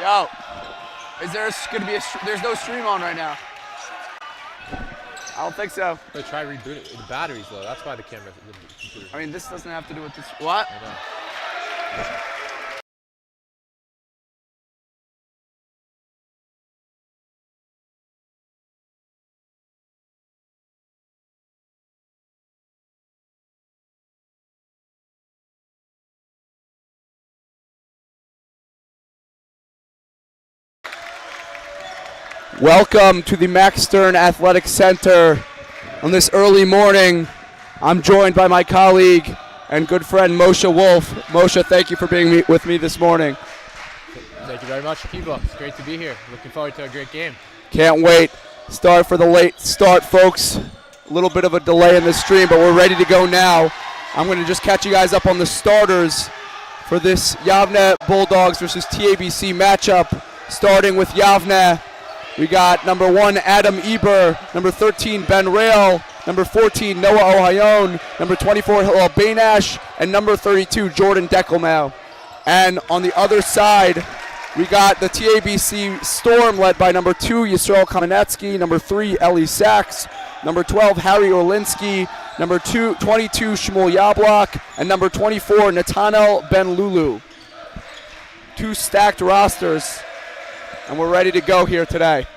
Yo, is there going to be there's no stream on right now? I don't think so. They try reboot it. The batteries though, that's why the camera. I mean, this doesn't have to do with this. What? I know. Welcome to the Max Stern Athletic Center on this early morning. I'm joined by my colleague and good friend Moshe Wolf. Moshe, thank you for being with me this morning. Thank you very much, Akiva. It's great to be here. Looking forward to a great game. Can't wait. Start for the late start, folks. A little bit of a delay in the stream, but we're ready to go now. I'm going to just catch you guys up on the starters for this Yavneh Bulldogs versus TABC matchup. Starting with Yavneh, we got number 1, Adam Eber, number 13, Ben Rail, number 14, Noah Ohayon, number 24, Hillel Beinash, and number 32, Jordan Deckelmau. And on the other side, we got the TABC Storm led by number 2, Yisrael Kamenetsky, number 3, Eli Sachs, number 12, Harry Orlinsky, number 22, Shmuel Yablok, and number 24, Natanel Ben Lulu. 2 stacked rosters, and we're ready to go here today.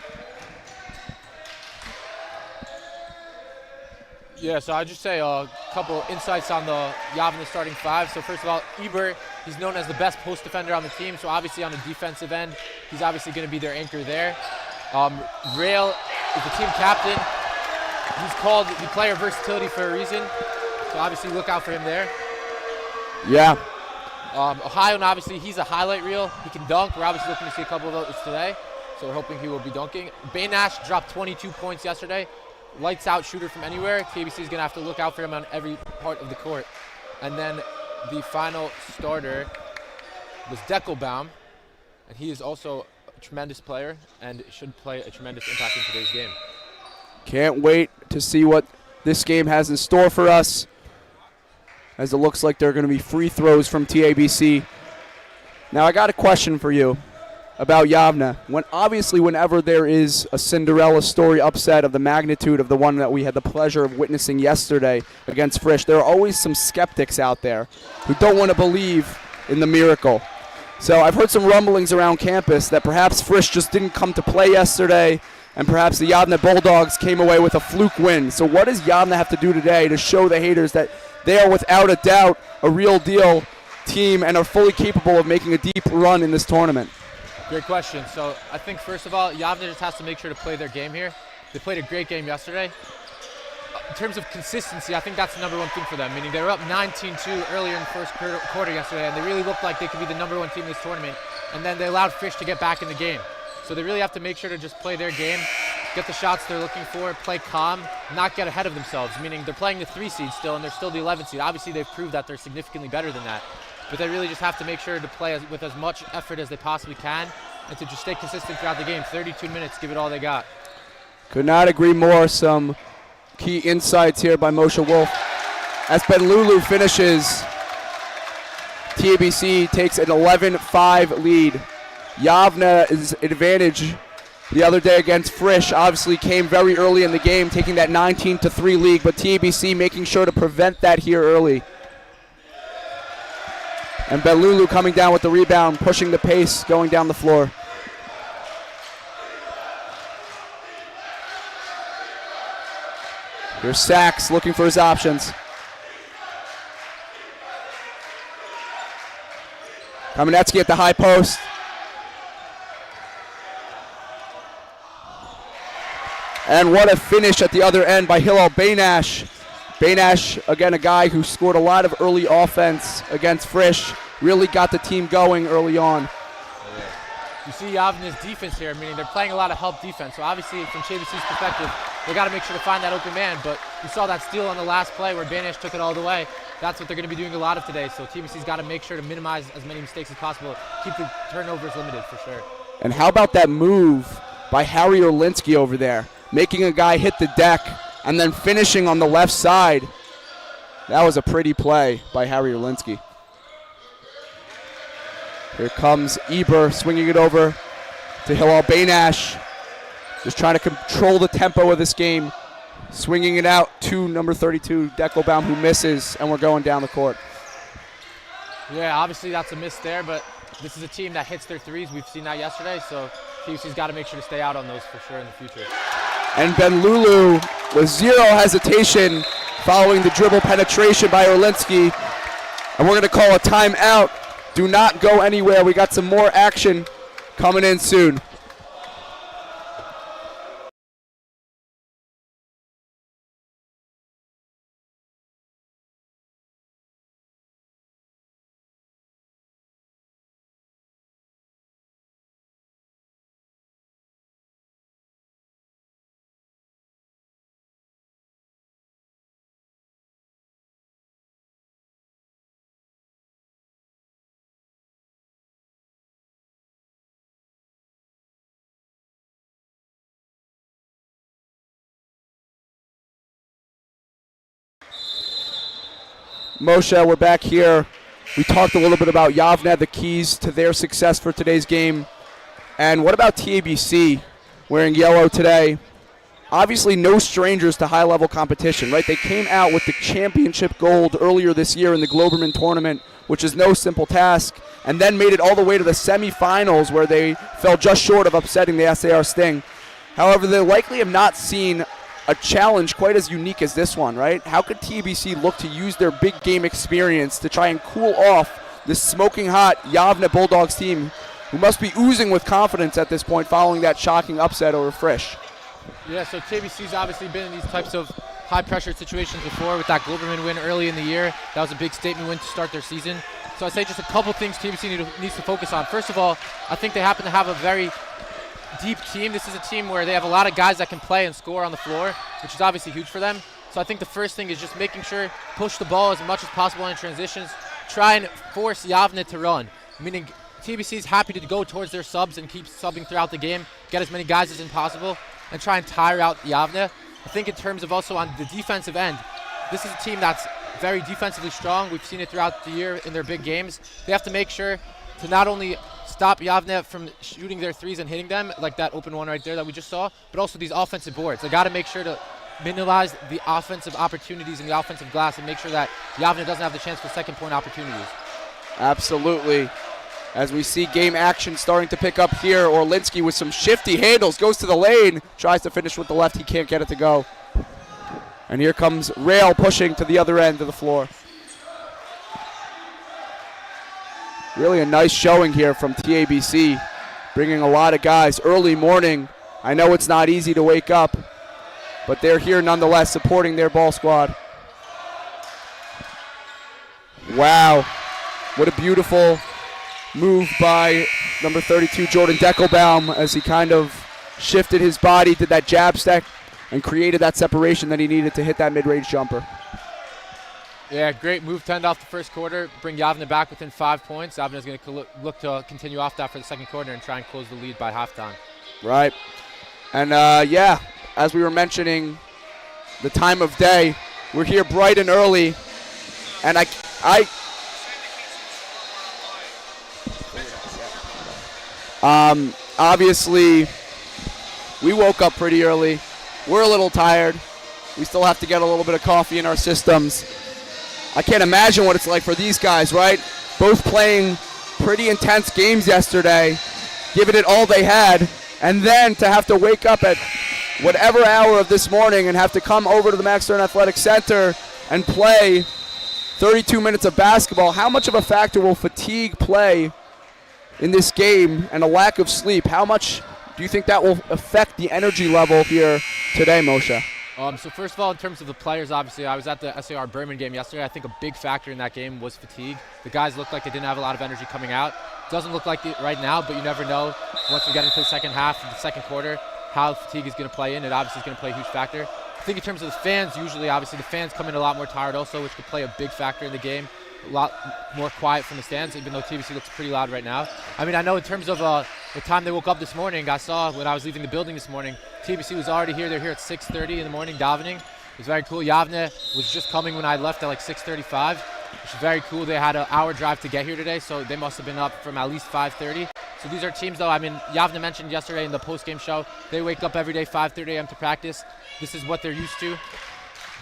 Yeah, so I'd just say a couple insights on the Yavneh starting 5. So first of all, Eber, he's known as the best post defender on the team. So obviously on the defensive end, he's obviously going to be their anchor there. Rail is the team captain. He's called the player versatility for a reason. So obviously look out for him there. Yeah. Ohayon, obviously, he's a highlight reel. He can dunk. We're obviously looking to see a couple of those today. So we're hoping he will be dunking. Beinash dropped 22 points yesterday. Lights out shooter from anywhere. TABC is going to have to look out for him on every part of the court. And then the final starter was Deckelbaum. And he is also a tremendous player and should play a tremendous impact in today's game. Can't wait to see what this game has in store for us, as it looks like there are going to be free throws from TABC. Now, I got a question for you about Yavneh. Whenever there is a Cinderella story upset of the magnitude of the one that we had the pleasure of witnessing yesterday against Frisch, there are always some skeptics out there who don't want to believe in the miracle. So I've heard some rumblings around campus that perhaps Frisch just didn't come to play yesterday, and perhaps the Yavneh Bulldogs came away with a fluke win. So what does Yavneh have to do today to show the haters that they are without a doubt a real deal team and are fully capable of making a deep run in this tournament? Great question. So I think first of all, Yavneh just has to make sure to play their game here. They played a great game yesterday. In terms of consistency, I think that's the number one thing for them, meaning they were up 19-2 earlier in the first quarter yesterday, and they really looked like they could be the number 1 team in this tournament, and then they allowed Frisch to get back in the game. So they really have to make sure to just play their game, get the shots they're looking for, play calm, not get ahead of themselves, meaning they're playing the 3 seed still, and they're still the 11 seed. Obviously, they've proved that they're significantly better than that, but they really just have to make sure to play with as much effort as they possibly can and to just stay consistent throughout the game. 32 minutes, give it all they got. Could not agree more. Some key insights here by Moshe Wolf. As Ben Lulu finishes, TABC takes an 11-5 lead. Yavneh's advantage the other day against Frisch obviously came very early in the game, taking that 19-3 lead, but TABC making sure to prevent that here early. And Ben Lulu coming down with the rebound, pushing the pace, going down the floor. Here's Sachs looking for his options. Kamenetsky at the high post. And what a finish at the other end by Hillel Beinash. Beinash, again, a guy who scored a lot of early offense against Frisch. Really got the team going early on. You see Yavneh's defense here, meaning they're playing a lot of help defense. So obviously, from TABC's perspective, they got to make sure to find that open man. But you saw that steal on the last play where Beinash took it all the way. That's what they're going to be doing a lot of today. So TABC's got to make sure to minimize as many mistakes as possible. Keep the turnovers limited for sure. And how about that move by Harry Orlinsky over there? Making a guy hit the deck and then finishing on the left side. That was a pretty play by Harry Orlinsky. Here comes Eber swinging it over to Hilal Bainash. Just trying to control the tempo of this game. Swinging it out to number 32, Deckelbaum, who misses, and we're going down the court. Yeah, obviously that's a miss there, but this is a team that hits their threes. We've seen that yesterday, so TBC's got to make sure to stay out on those for sure in the future. And Ben Lulu with zero hesitation following the dribble penetration by Orlinsky. And we're going to call a timeout. Do not go anywhere. We got some more action coming in soon. Moshe, we're back here. We talked a little bit about Yavneh, the keys to their success for today's game. And what about TABC wearing yellow today? Obviously no strangers to high-level competition, right? They came out with the championship gold earlier this year in the Globerman tournament, which is no simple task, and then made it all the way to the semifinals where they fell just short of upsetting the SAR Sting. However, they likely have not seen a challenge quite as unique as this one, right? How could TABC look to use their big game experience to try and cool off this smoking hot Yavneh Bulldogs team, who must be oozing with confidence at this point following that shocking upset over Frisch? Yeah, so TABC's obviously been in these types of high-pressure situations before with that Globerman win early in the year. That was a big statement win to start their season. So I'd say just a couple things TABC needs to focus on. First of all, I think they happen to have a very deep team. This is a team where they have a lot of guys that can play and score on the floor, which is obviously huge for them. So I think the first thing is just making sure push the ball as much as possible in transitions, try and force Yavneh to run, meaning TBC is happy to go towards their subs and keep subbing throughout the game, get as many guys as possible, and try and tire out Yavneh. I think in terms of also on the defensive end, this is a team that's very defensively strong. We've seen it throughout the year in their big games. They have to make sure to not only stop Yavneh from shooting their threes and hitting them, like that open one right there that we just saw, but also these offensive boards. They got to make sure to minimize the offensive opportunities in the offensive glass and make sure that Yavneh doesn't have the chance for second point opportunities. Absolutely. As we see game action starting to pick up here, Orlinsky with some shifty handles, goes to the lane, tries to finish with the left, he can't get it to go. And here comes Rail pushing to the other end of the floor. Really a nice showing here from TABC, bringing a lot of guys early morning. I know it's not easy to wake up, but they're here nonetheless supporting their ball squad. Wow, what a beautiful move by number 32, Jordan Deckelbaum, as he kind of shifted his body, did that jab step, and created that separation that he needed to hit that mid-range jumper. Yeah, great move to end off the first quarter, bring Yavneh back within 5 points. Yavneh's going to look to continue off that for the second quarter and try and close the lead by halftime. Right. And yeah, as we were mentioning, the time of day, we're here bright and early, and obviously, we woke up pretty early. We're a little tired. We still have to get a little bit of coffee in our systems. I can't imagine what it's like for these guys, right? Both playing pretty intense games yesterday, giving it all they had, and then to have to wake up at whatever hour of this morning and have to come over to the Max Stern Athletic Center and play 32 minutes of basketball. How much of a factor will fatigue play in this game and a lack of sleep? How much do you think that will affect the energy level here today, Moshe? So first of all, in terms of the players, obviously, I was at the SAR Berman game yesterday. I think a big factor in that game was fatigue. The guys looked like they didn't have a lot of energy coming out. Doesn't look like it right now, but you never know once we get into the second half of the second quarter how fatigue is going to play in. It obviously is going to play a huge factor. I think in terms of the fans, usually, obviously, the fans come in a lot more tired also, which could play a big factor in the game. A lot more quiet from the stands, even though TBC looks pretty loud right now. I mean, I know in terms of the time they woke up this morning, I saw when I was leaving the building this morning, TBC was already here. They're here at 6:30 in the morning davening. It was very cool. Yavneh was just coming when I left at like 6:35. which is very cool. They had an hour drive to get here today, so they must have been up from at least 5:30. So these are teams, though, I mean, Yavneh mentioned yesterday in the post-game show, they wake up every day 5:30 a.m. to practice. This is what they're used to.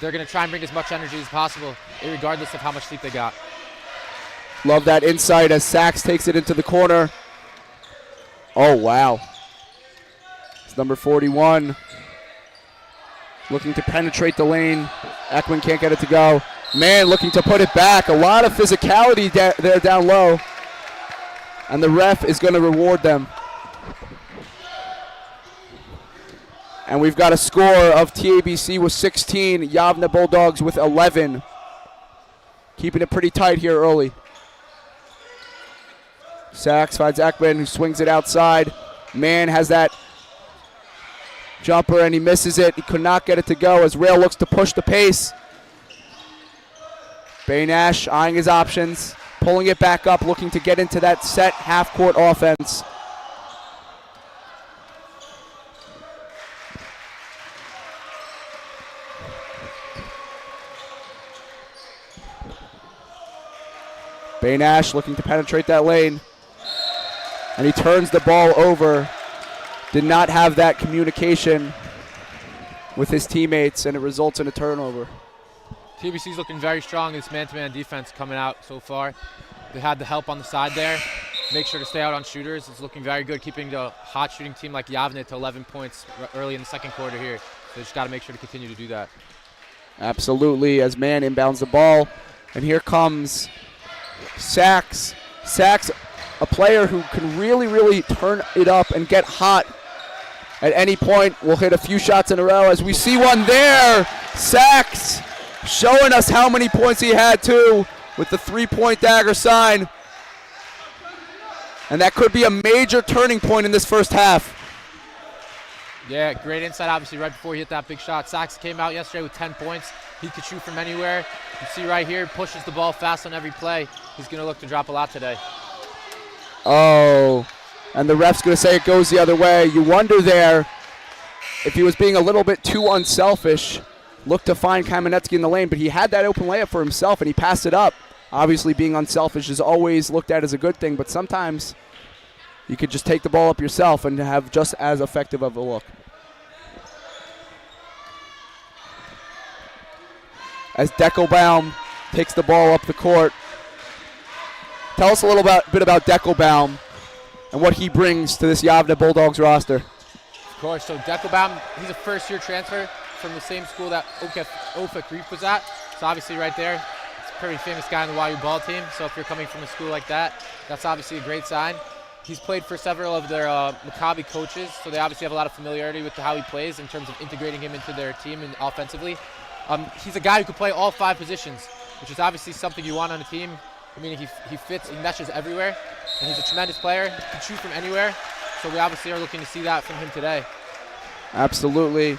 They're going to try and bring as much energy as possible, regardless of how much sleep they got. Love that insight as Sachs takes it into the corner. Oh, wow. It's number 41. Looking to penetrate the lane. Ekman can't get it to go. Man, looking to put it back. A lot of physicality there down low. And the ref is going to reward them. And we've got a score of TABC with 16, Yavneh Bulldogs with 11. Keeping it pretty tight here early. Sachs finds Ekman, who swings it outside. Man has that jumper, and he misses it. He could not get it to go as Rail looks to push the pace. Baynash eyeing his options, pulling it back up, looking to get into that set half-court offense. Baynash looking to penetrate that lane. And he turns the ball over. Did not have that communication with his teammates, and it results in a turnover. TBC's looking very strong in this man-to-man defense coming out so far. They had the help on the side there. Make sure to stay out on shooters. It's looking very good, keeping the hot shooting team like Yavneh to 11 points early in the second quarter here. They just got to make sure to continue to do that. Absolutely, as Man inbounds the ball. And here comes Sachs. Sachs, a player who can really, really turn it up and get hot at any point. Will hit a few shots in a row as we see one there. Sachs showing us how many points he had too with the three-point dagger sign. And that could be a major turning point in this first half. Yeah, great insight, obviously, right before he hit that big shot. Sachs came out yesterday with 10 points. He could shoot from anywhere. You see right here, pushes the ball fast on every play. He's going to look to drop a lot today. Oh, and the ref's going to say it goes the other way. You wonder there if he was being a little bit too unselfish. Looked to find Kamenetsky in the lane, but he had that open layup for himself, and he passed it up. Obviously, being unselfish is always looked at as a good thing, but sometimes you could just take the ball up yourself and have just as effective of a look. As Deckelbaum takes the ball up the court. Tell us a little bit about Deckelbaum and what he brings to this Yavneh Bulldogs roster. Of course, so Deckelbaum, he's a first-year transfer from the same school that Ofek Reef was at. So obviously right there, it's a pretty famous guy on the YU ball team. So if you're coming from a school like that, that's obviously a great sign. He's played for several of their Maccabi coaches, so they obviously have a lot of familiarity with how he plays in terms of integrating him into their team and offensively. He's a guy who can play all 5 positions, which is obviously something you want on a team. I mean, he fits, he meshes everywhere, and he's a tremendous player. He can shoot from anywhere, so we obviously are looking to see that from him today. Absolutely.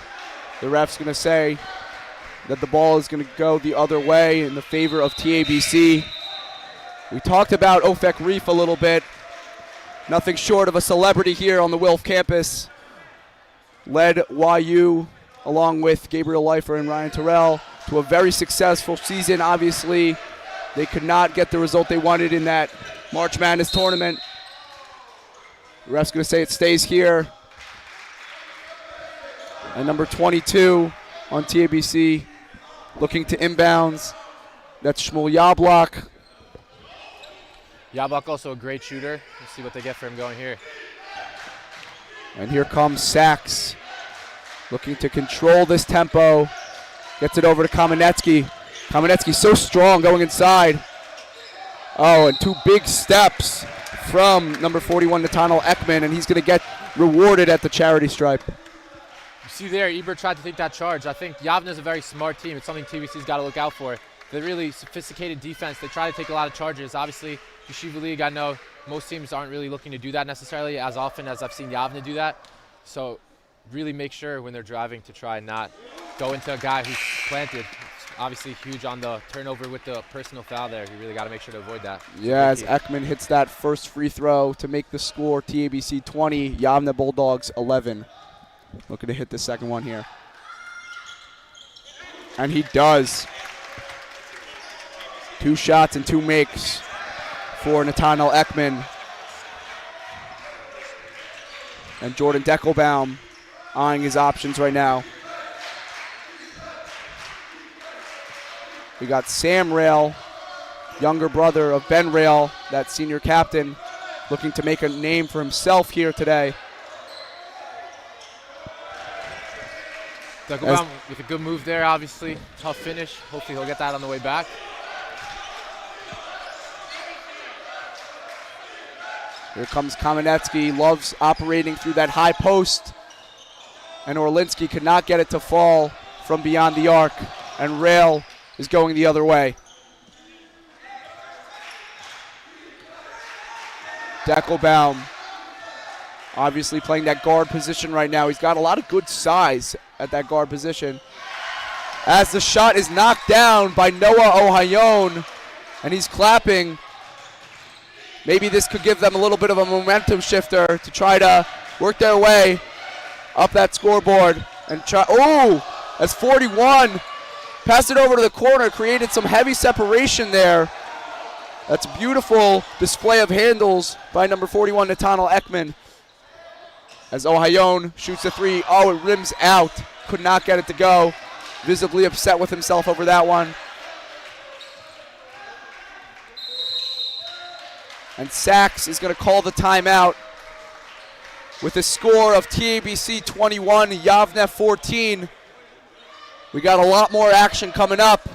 The ref's going to say that the ball is going to go the other way in the favor of TABC. We talked about Ofek Reef a little bit. Nothing short of a celebrity here on the Wilf campus. Led YU, along with Gabriel Leifer and Ryan Terrell, to a very successful season. Obviously, they could not get the result they wanted in that March Madness tournament. The ref's going to say it stays here. And number 22 on TABC, looking to inbounds. That's Shmuel Yablok. Yablok also a great shooter. Let's see what they get for him going here. And here comes Sachs, looking to control this tempo. Gets it over to Kamenetsky. Kamenetsky so strong going inside. Oh, and 2 big steps from number 41, Nathaniel Ekman, and he's going to get rewarded at the charity stripe. You see there, Eber tried to take that charge. I think Yavneh is a very smart team. It's something TBC's got to look out for. They're really sophisticated defense. They try to take a lot of charges. Obviously, Yeshiva League, I know most teams aren't really looking to do that necessarily as often as I've seen Yavneh do that. So really make sure when they're driving to try and not go into a guy who's planted. It's obviously huge on the turnover with the personal foul there. You really got to make sure to avoid that. Yeah, as Ekman hits that first free throw to make the score, TABC 20, Yavneh Bulldogs 11. Looking to hit the second one here. And he does. 2 shots and 2 makes for Nathaniel Ekman. And Jordan Deckelbaum eyeing his options right now. We got Sam Rail, younger brother of Ben Rail, that senior captain, looking to make a name for himself here today. Deckelbaum with a good move there, obviously. Tough finish. Hopefully he'll get that on the way back. Here comes Kamenetsky, loves operating through that high post. And Orlinsky could not get it to fall from beyond the arc. And Rail is going the other way. Deckelbaum obviously playing that guard position right now. He's got a lot of good size at that guard position. As the shot is knocked down by Noah Ohayon, and he's clapping. Maybe this could give them a little bit of a momentum shifter to try to work their way up that scoreboard. And try, that's 41. Passed it over to the corner, created some heavy separation there. That's a beautiful display of handles by number 41, Nathaniel Ekman. As Ohayon shoots the 3, it rims out. Could not get it to go. Visibly upset with himself over that one. And Sachs is going to call the timeout with a score of TABC 21, Yavneh 14. We got a lot more action coming up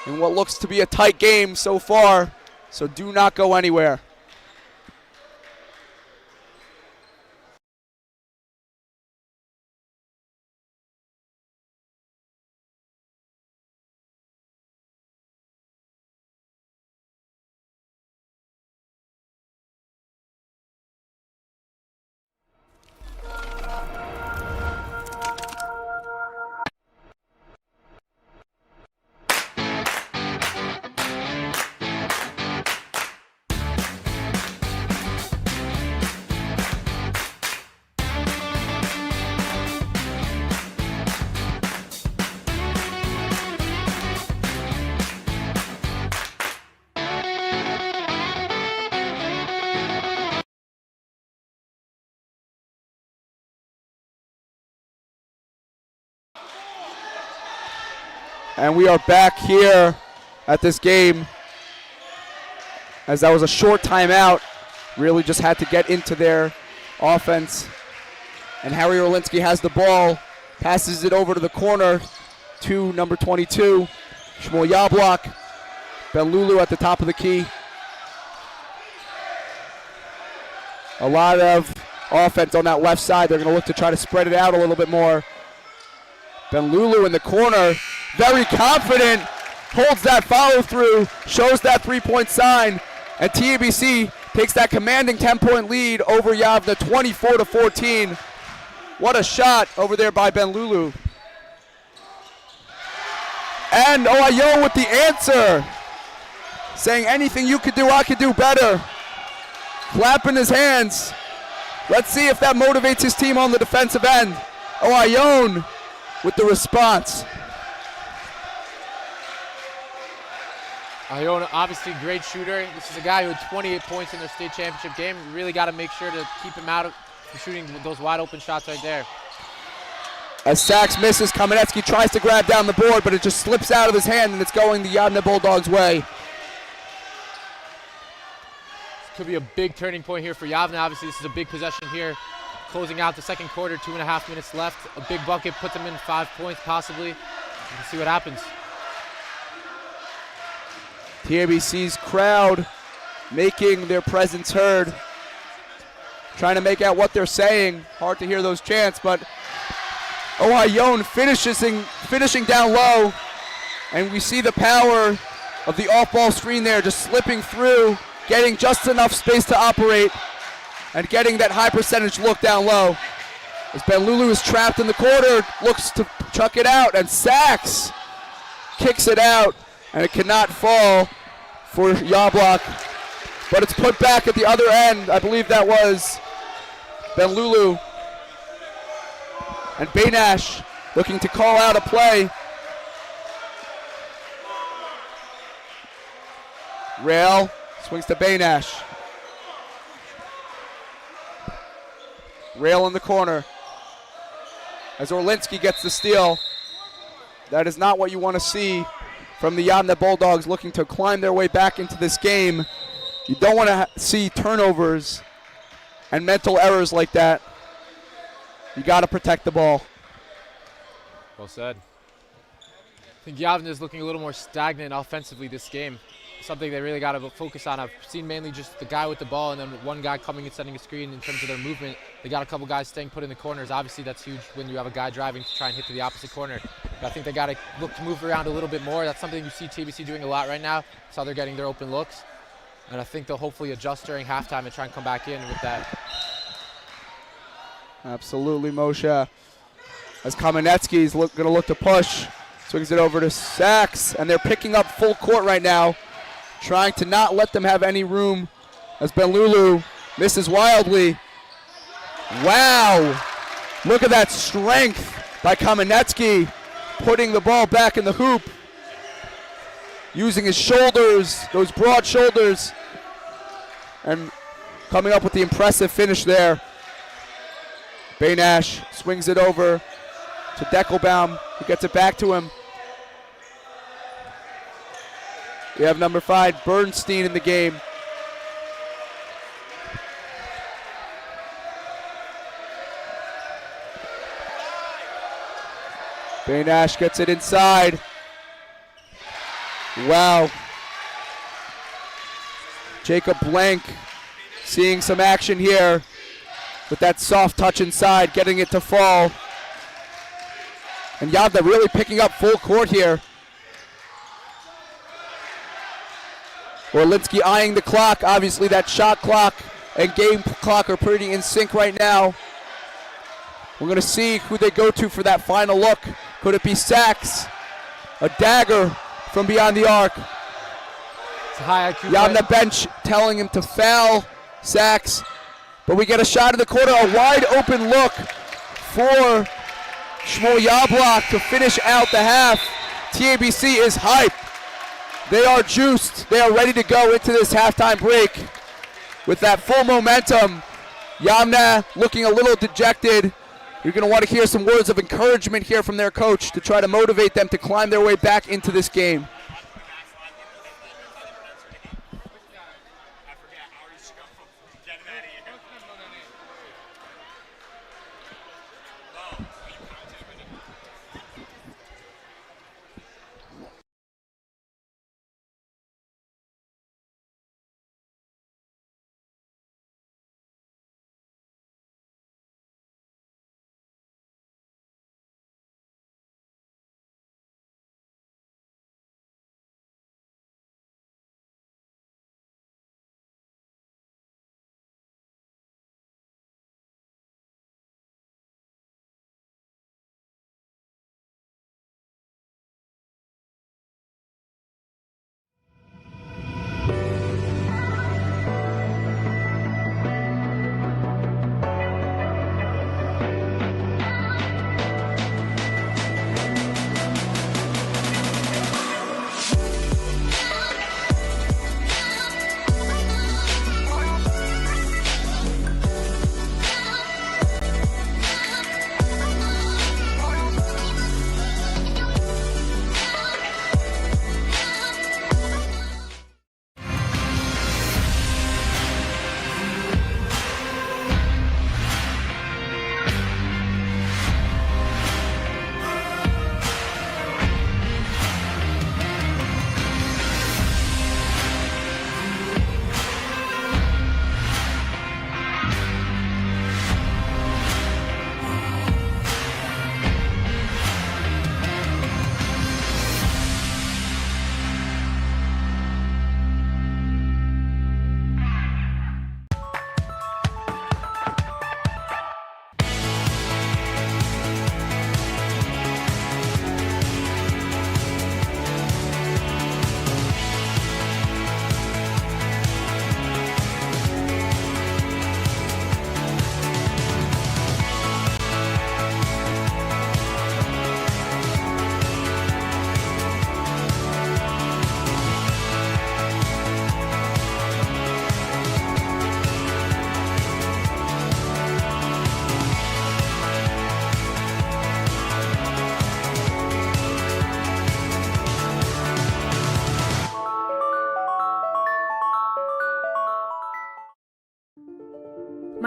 in what looks to be a tight game so far, so do not go anywhere. And we are back here at this game, as that was a short timeout. Really just had to get into their offense. And Harry Orlinsky has the ball, passes it over to the corner to number 22, Shmuel Yablok. Ben Lulu at the top of the key. A lot of offense on that left side. They're going to look to try to spread it out a little bit more. Ben Lulu in the corner, very confident, holds that follow through, shows that 3-point sign, and TABC takes that commanding 10-point lead over Yavneh, 24-14. What a shot over there by Ben Lulu. And Ohayon with the answer, saying anything you could do, I could do better. Clapping his hands. Let's see if that motivates his team on the defensive end. Ohayon with the response. Ohayon, obviously great shooter. This is a guy who had 28 points in their state championship game. We really got to make sure to keep him out of shooting those wide open shots right there. As Sachs misses, Kamenetsky tries to grab down the board, but it just slips out of his hand, and it's going the Yavneh Bulldogs' way. This could be a big turning point here for Yavneh. Obviously, this is a big possession here. Closing out the second quarter, 2.5 minutes left. A big bucket puts them in 5 points, possibly. You can see what happens. TABC's crowd making their presence heard. Trying to make out what they're saying. Hard to hear those chants, but Ohayon finishing down low. And we see the power of the off-ball screen there, just slipping through, getting just enough space to operate, and getting that high percentage look down low. As Ben Lulu is trapped in the corner, looks to chuck it out, and Sachs kicks it out, and it cannot fall for Yablok. But it's put back at the other end. I believe that was Ben Lulu. And Baynash looking to call out a play. Rail swings to Baynash. Rail in the corner as Orlinski gets the steal. That is not what you want to see from the Yavneh Bulldogs looking to climb their way back into this game. You don't want to see turnovers and mental errors like that. You got to protect the ball. Well said. I think Yavneh is looking a little more stagnant offensively this game. Something they really got to focus on. I've seen mainly just the guy with the ball and then one guy coming and setting a screen in terms of their movement. They got a couple guys staying put in the corners. Obviously, that's huge when you have a guy driving to try and hit to the opposite corner. But I think they got to look to move around a little bit more. That's something you see TABC doing a lot right now. That's how they're getting their open looks. And I think they'll hopefully adjust during halftime and try and come back in with that. Absolutely, Moshe. As Kamenetsky's going to look to push. Swings it over to Sachs, and they're picking up full court right now, trying to not let them have any room as Benlulu misses wildly. Wow, look at that strength by Kamenetsky, putting the ball back in the hoop, using his shoulders, those broad shoulders, and coming up with the impressive finish there. Baynash swings it over to Deckelbaum, who gets it back to him. We have number 5, Bernstein, in the game. Baynash gets it inside. Wow. Jacob Blank seeing some action here with that soft touch inside, getting it to fall. And Yavneh really picking up full court here. Orlinski eyeing the clock. Obviously that shot clock and game clock are pretty in sync right now. We're going to see who they go to for that final look. Could it be Sachs? A dagger from beyond the arc. It's a high IQ Yavneh bench telling him to foul Sachs. But we get a shot in the corner, a wide open look for Shmuel Yablok to finish out the half. TABC is hyped. They are juiced. They are ready to go into this halftime break with that full momentum. Yavneh looking a little dejected. You're going to want to hear some words of encouragement here from their coach to try to motivate them to climb their way back into this game.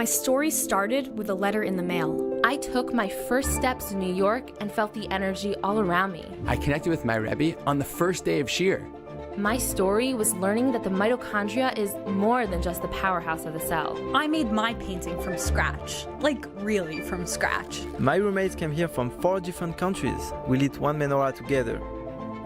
My story started with a letter in the mail. I took my first steps in New York and felt the energy all around me. I connected with my Rebbe on the first day of Shir. My story was learning that the mitochondria is more than just the powerhouse of the cell. I made my painting from scratch, like really from scratch. My roommates came here from 4 different countries. We lit one menorah together.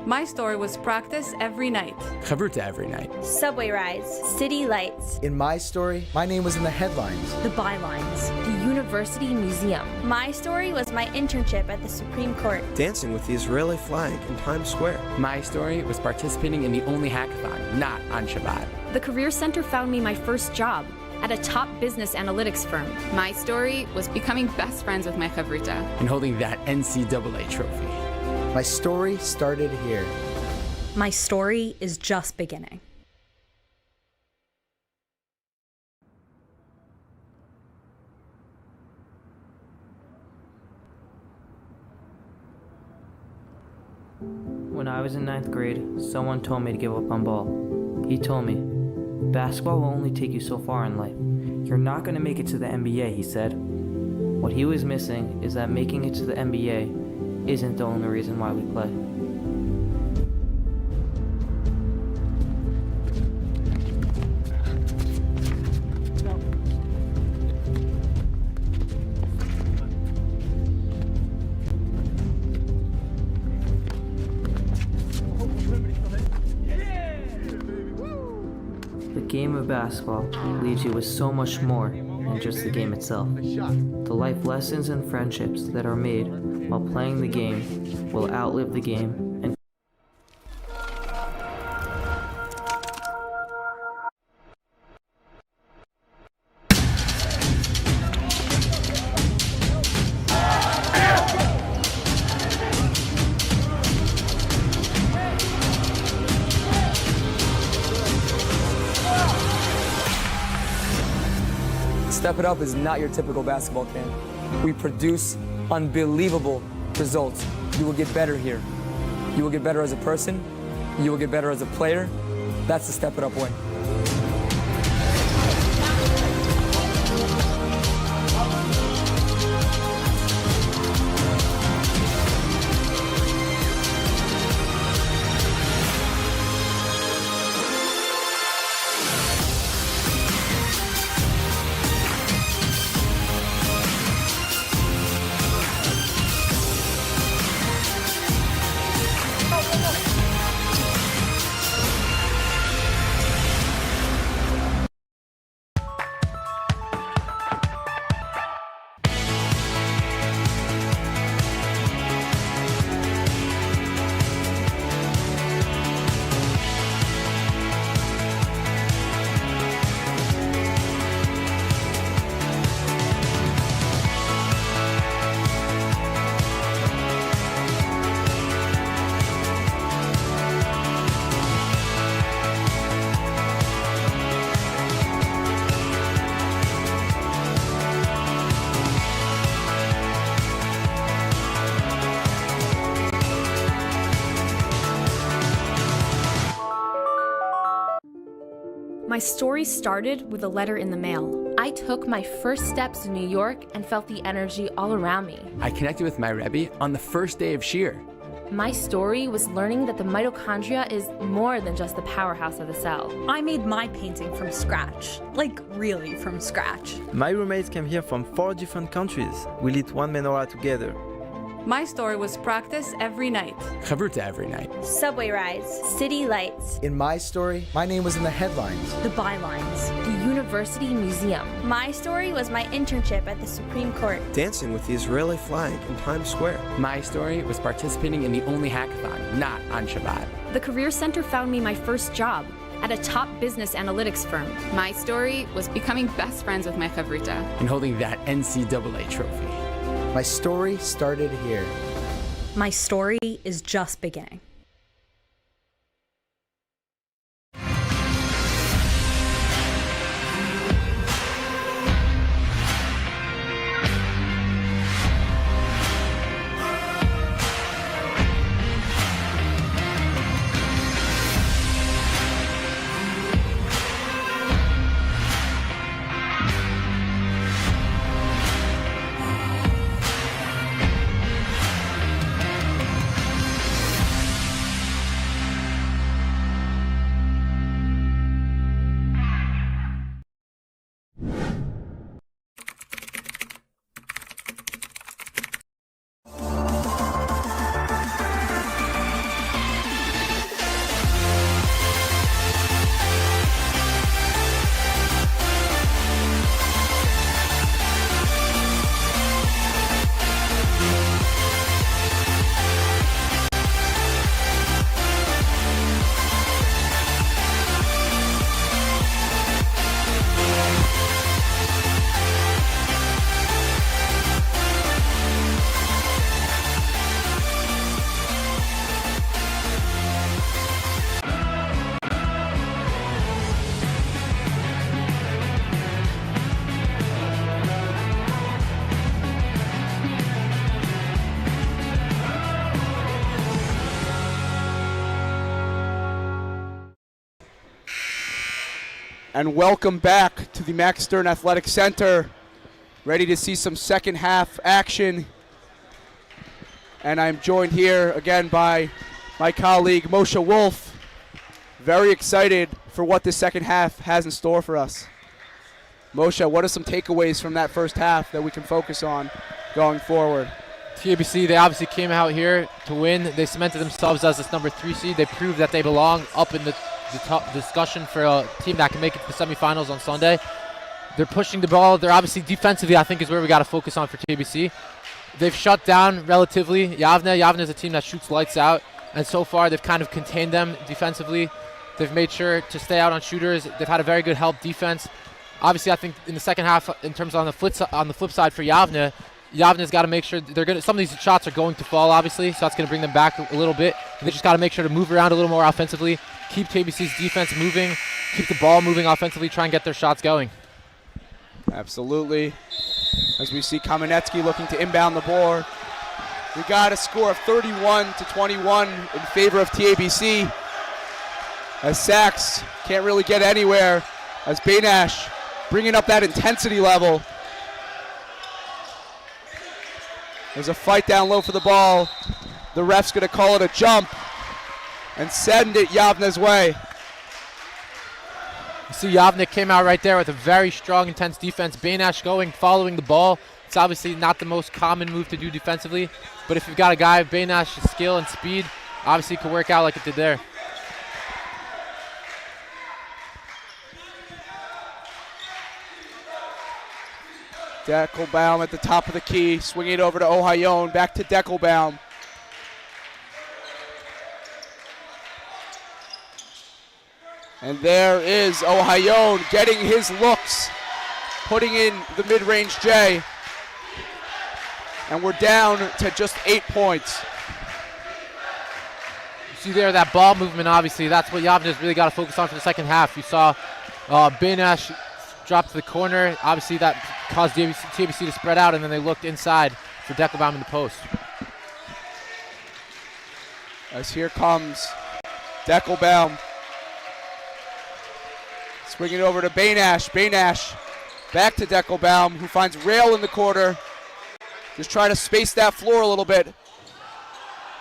My story was practice every night. Chavruta every night. Subway rides, city lights. In my story, my name was in the headlines. The bylines. The University Museum. My story was my internship at the Supreme Court. Dancing with the Israeli flag in Times Square. My story was participating in the only hackathon, not on Shabbat. The Career Center found me my first job at a top business analytics firm. My story was becoming best friends with my chavruta. And holding that NCAA trophy. My story started here. My story is just beginning. When I was in 9th grade, someone told me to give up on ball. He told me, basketball will only take you so far in life. You're not going to make it to the NBA, he said. What he was missing is that making it to the NBA isn't the only reason why we play. The game of basketball leaves you with so much more than just the game itself. The life lessons and friendships that are made while playing the game will outlive the game and Step It Up is not your typical basketball camp. We produce unbelievable results. You will get better here. You will get better as a person. You will get better as a player. That's the Step It Up way. My story started with a letter in the mail. I took my first steps in New York and felt the energy all around me. I connected with my Rebbe on the first day of Shir. My story was learning that the mitochondria is more than just the powerhouse of the cell. I made my painting from scratch, like really from scratch. My roommates came here from 4 different countries. We lit one menorah together. My story was practice every night. Chavruta every night. Subway rides, city lights. In my story, my name was in the headlines. The bylines. The University Museum. My story was my internship at the Supreme Court. Dancing with the Israeli flag in Times Square. My story was participating in the only hackathon, not on Shabbat. The Career Center found me my first job at a top business analytics firm. My story was becoming best friends with my chavruta. And holding that NCAA trophy. My story started here. My story is just beginning. And welcome back to the Max Stern Athletic Center. Ready to see some second half action. And I'm joined here again by my colleague Moshe Wolf. Very excited for what this second half has in store for us. Moshe, what are some takeaways from that first half that we can focus on going forward? TABC, they obviously came out here to win. They cemented themselves as this number 3 seed. They proved that they belong up in the top discussion for a team that can make it to the semifinals on Sunday. They're pushing the ball. They're obviously defensively, I think, is where we got to focus on for TABC. They've shut down relatively Yavneh. Yavneh is a team that shoots lights out, and so far they've kind of contained them defensively. They've made sure to stay out on shooters. They've had a very good help defense. Obviously, I think in the second half, in terms of on the flip side for Yavneh, Yavneh's got to make sure some of these shots are going to fall, obviously, so that's going to bring them back a little bit. They just got to make sure to move around a little more offensively, keep TABC's defense moving, keep the ball moving offensively, try and get their shots going. Absolutely. As we see Kamenetsky looking to inbound the board. We got a score of 31-21 in favor of TABC. As Sachs can't really get anywhere. As Benash bringing up that intensity level. There's a fight down low for the ball. The ref's going to call it a jump and send it Yavneh's way. You see Yavneh came out right there with a very strong, intense defense. Benash following the ball. It's obviously not the most common move to do defensively, but if you've got a guy of Benash's skill and speed, obviously it could work out like it did there. Deckelbaum at the top of the key, swinging it over to Ohayon, back to Deckelbaum. And there is Ohayon getting his looks, putting in the mid-range J. And we're down to just 8 points. You see there that ball movement, obviously, that's what Yavneh's really got to focus on for the second half. You saw Benash drop to the corner. Obviously, that caused TABC to spread out, and then they looked inside for Deckelbaum in the post. As here comes Deckelbaum. Swinging over to Benash. Benash back to Deckelbaum, who finds Rail in the corner. Just trying to space that floor a little bit.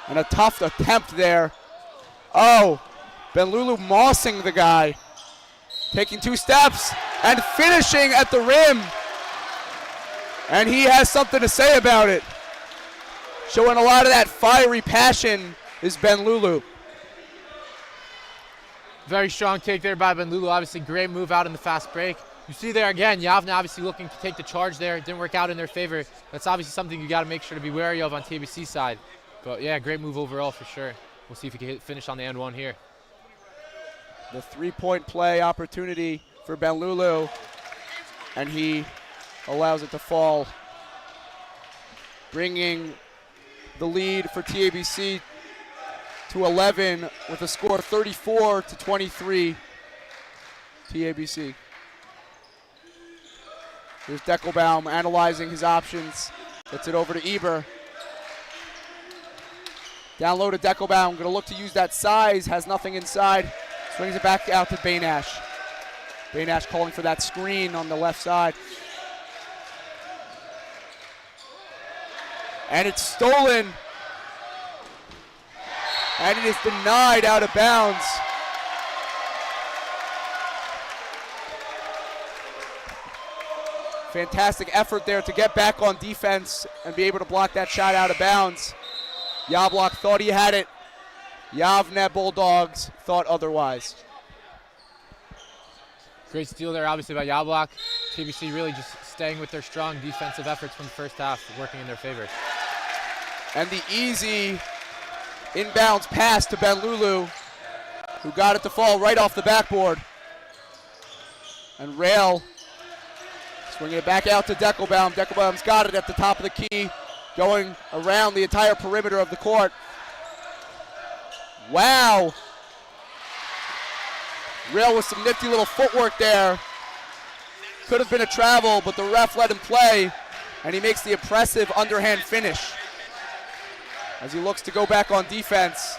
And a tough attempt there. Oh, Benlulu mossing the guy. Taking 2 steps and finishing at the rim. And he has something to say about it. Showing a lot of that fiery passion is Benlulu. Very strong take there by Benlulu. Obviously, great move out in the fast break. You see there again, Yavneh obviously looking to take the charge there. It didn't work out in their favor. That's obviously something you got to make sure to be wary of on TABC side. But yeah, great move overall for sure. We'll see if he can finish on the end one here. The 3-point play opportunity for Benlulu, and he allows it to fall, bringing the lead for TABC to 11 with a score 34-23 TABC. Here's Deckelbaum analyzing his options. Gets it over to Eber. Down low to Deckelbaum. Going to look to use that size. Has nothing inside. Swings it back out to Benash. Benash calling for that screen on the left side. And it's stolen. And it is denied out of bounds. Fantastic effort there to get back on defense and be able to block that shot out of bounds. Yablok thought he had it. Yavneh Bulldogs thought otherwise. Great steal there, obviously, by Yablok. TABC really just staying with their strong defensive efforts from the first half, working in their favor. And the easy inbounds pass to Benlulu, who got it to fall right off the backboard. And Rail swinging it back out to Deckelbaum. Deckelbaum's got it at the top of the key, going around the entire perimeter of the court. Wow. Rail with some nifty little footwork there. Could have been a travel, but the ref let him play, and he makes the impressive underhand finish as he looks to go back on defense.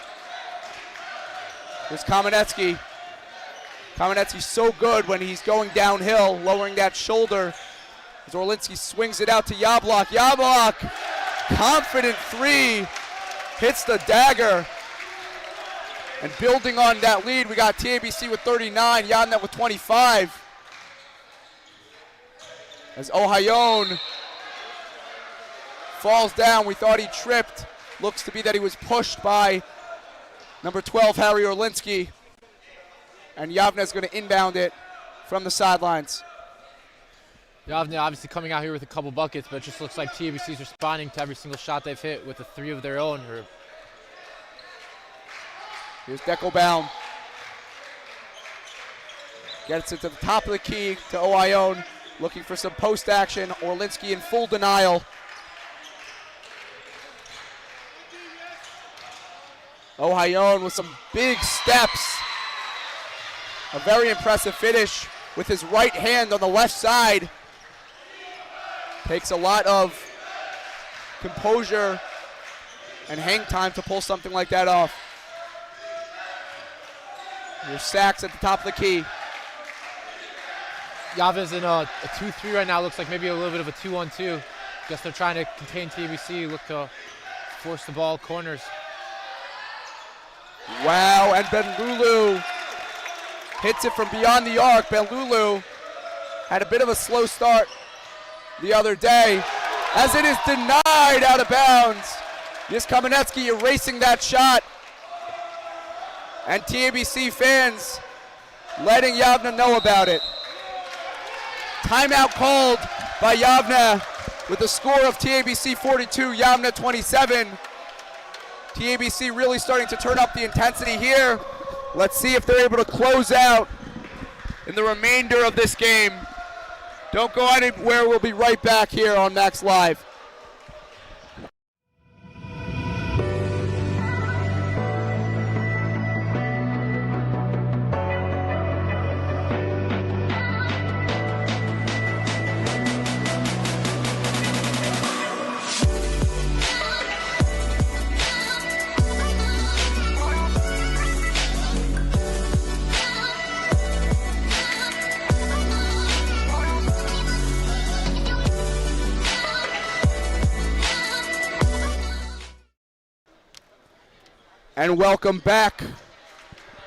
Here's Kamenetsky. Kamenetsky's so good when he's going downhill, lowering that shoulder. As Orlinsky swings it out to Yablok. Yablok, confident three, hits the dagger. And building on that lead, we got TABC with 39, Yavneh with 25. As Ohayon falls down, we thought he tripped. Looks to be that he was pushed by number 12, Harry Orlinsky. And Yavneh is going to inbound it from the sidelines. Yavneh obviously coming out here with a couple buckets, but it just looks like TABC is responding to every single shot they've hit with a three of their own. Here's Deckelbaum. Gets it to the top of the key to Ohayon, looking for some post action. Orlinsky in full denial. Ohayon with some big steps. A very impressive finish with his right hand on the left side. Takes a lot of composure and hang time to pull something like that off. Here's Sachs at the top of the key. Yavneh's in a 2-3 right now. Looks like maybe a little bit of a 2-1-2. Guess they're trying to contain TABC, look to force the ball corners. Wow, and Ben-Lulu hits it from beyond the arc. Ben-Lulu had a bit of a slow start the other day, as it is denied out of bounds. This Kamenetsky erasing that shot. And TABC fans letting Yavneh know about it. Timeout called by Yavneh with a score of TABC 42, Yavneh 27. TABC really starting to turn up the intensity here. Let's see if they're able to close out in the remainder of this game. Don't go anywhere, we'll be right back here on Max Live. And welcome back.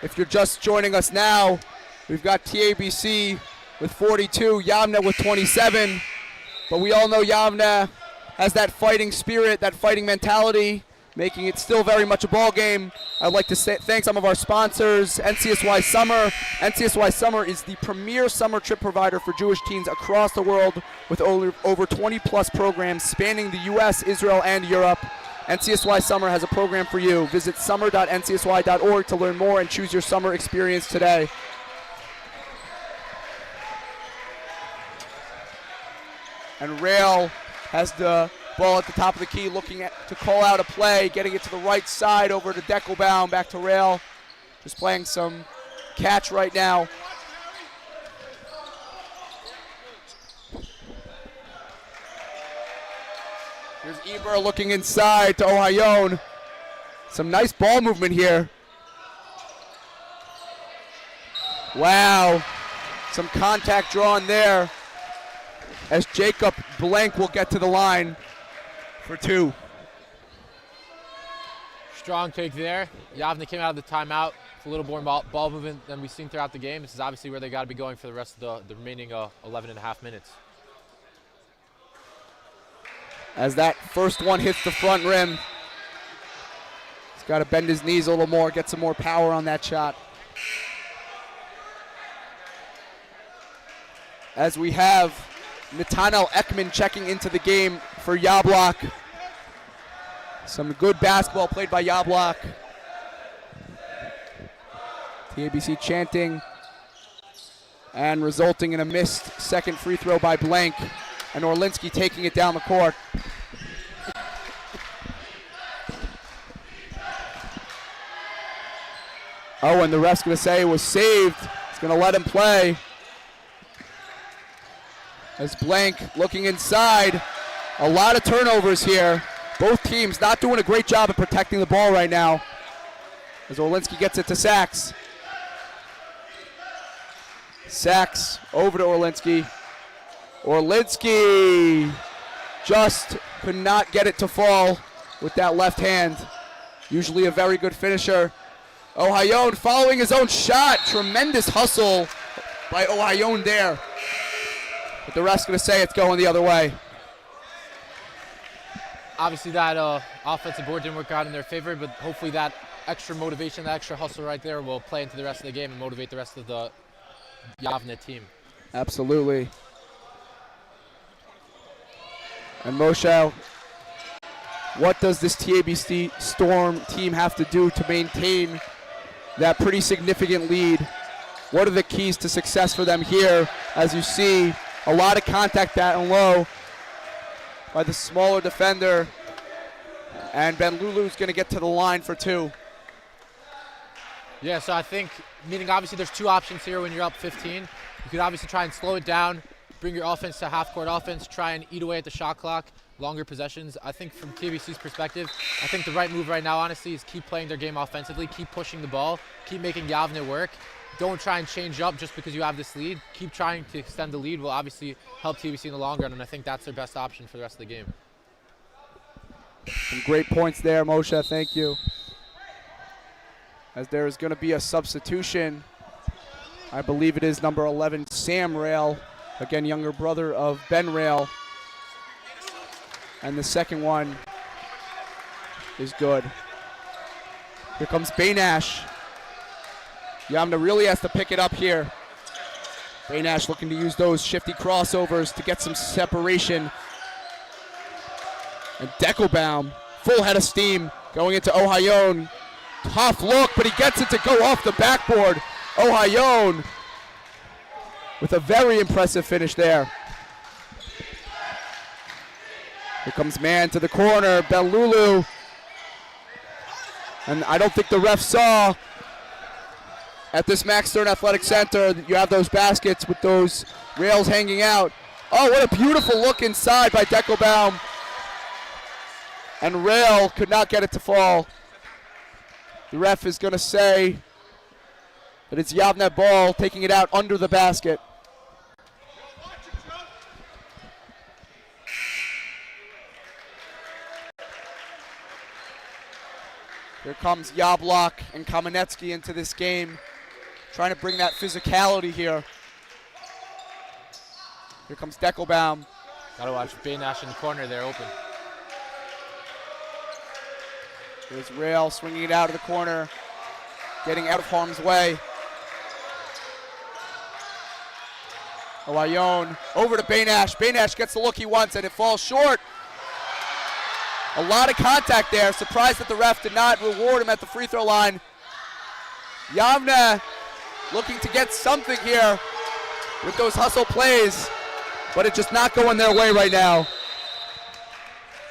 If you're just joining us now, we've got TABC with 42, Yavneh with 27. But we all know Yavneh has that fighting spirit, that fighting mentality, making it still very much a ball game. I'd like to thank some of our sponsors, NCSY Summer. NCSY Summer is the premier summer trip provider for Jewish teens across the world with over 20 plus programs spanning the US, Israel, and Europe. NCSY Summer has a program for you. Visit summer.ncsy.org to learn more and choose your summer experience today. And Rail has the ball at the top of the key, looking to call out a play, getting it to the right side over to Deckelbaum, back to Rail. Just playing some catch right now. Here's Eber looking inside to Ohayon. Some nice ball movement here. Wow, some contact drawn there as Jacob Blank will get to the line for two. Strong take there. Yavneh came out of the timeout with a little more ball movement than we've seen throughout the game. This is obviously where they got to be going for the rest of the remaining 11 and a half minutes. As that first one hits the front rim. He's got to bend his knees a little more, get some more power on that shot. As we have Nathaniel Ekman checking into the game for Yablok. Some good basketball played by Yablok. TABC chanting and resulting in a missed second free throw by Blank. And Orlinsky taking it down the court. Oh, and the ref's going to say it was saved. He's going to let him play. As Blank looking inside. A lot of turnovers here. Both teams not doing a great job of protecting the ball right now. As Orlinsky gets it to Sachs. Sachs over to Orlinski. Orlinski just could not get it to fall with that left hand. Usually a very good finisher. Ohayon following his own shot. Tremendous hustle by Ohayon there. But the ref's going to say it's going the other way. Obviously that offensive board didn't work out in their favor, but hopefully that extra motivation, that extra hustle right there will play into the rest of the game and motivate the rest of the Yavneh team. Absolutely. And Moshe, what does this TABC Storm team have to do to maintain that pretty significant lead? What are the keys to success for them here? As you see, a lot of contact down low by the smaller defender. And Ben Lulu's going to get to the line for two. Yeah, so I think, meaning obviously there's two options here when you're up 15. You could obviously try and slow it down, bring your offense to half-court offense, try and eat away at the shot clock, longer possessions. I think from TABC's perspective, I think the right move right now, honestly, is keep playing their game offensively, keep pushing the ball, keep making Yavneh work. Don't try and change up just because you have this lead. Keep trying to extend the lead will obviously help TABC in the long run, and I think that's their best option for the rest of the game. Some great points there, Moshe. Thank you. As there is going to be a substitution. I believe it is number 11, Sam Rail. Again, younger brother of Ben Rail. And the second one is good. Here comes Baynash. Yavneh really has to pick it up here. Baynash looking to use those shifty crossovers to get some separation. And Deckelbaum, full head of steam, going into Ohayon. Tough look, but he gets it to go off the backboard. Ohayon with a very impressive finish there. Here comes man to the corner, Belulu. And I don't think the ref saw at this Max Stern Athletic Center that you have those baskets with those rails hanging out. Oh, what a beautiful look inside by Deckelbaum. And Rail could not get it to fall. The ref is going to say that it's Yavneh ball, taking it out under the basket. Here comes Yablok and Kamenetsky into this game, trying to bring that physicality here. Here comes Deckelbaum. Gotta watch Baynash in the corner there, open. There's Rail swinging it out of the corner, getting out of harm's way. Ohayon over to Baynash. Baynash gets the look he wants and it falls short. A lot of contact there. Surprised that the ref did not reward him at the free throw line. Yavneh looking to get something here with those hustle plays, but it's just not going their way right now.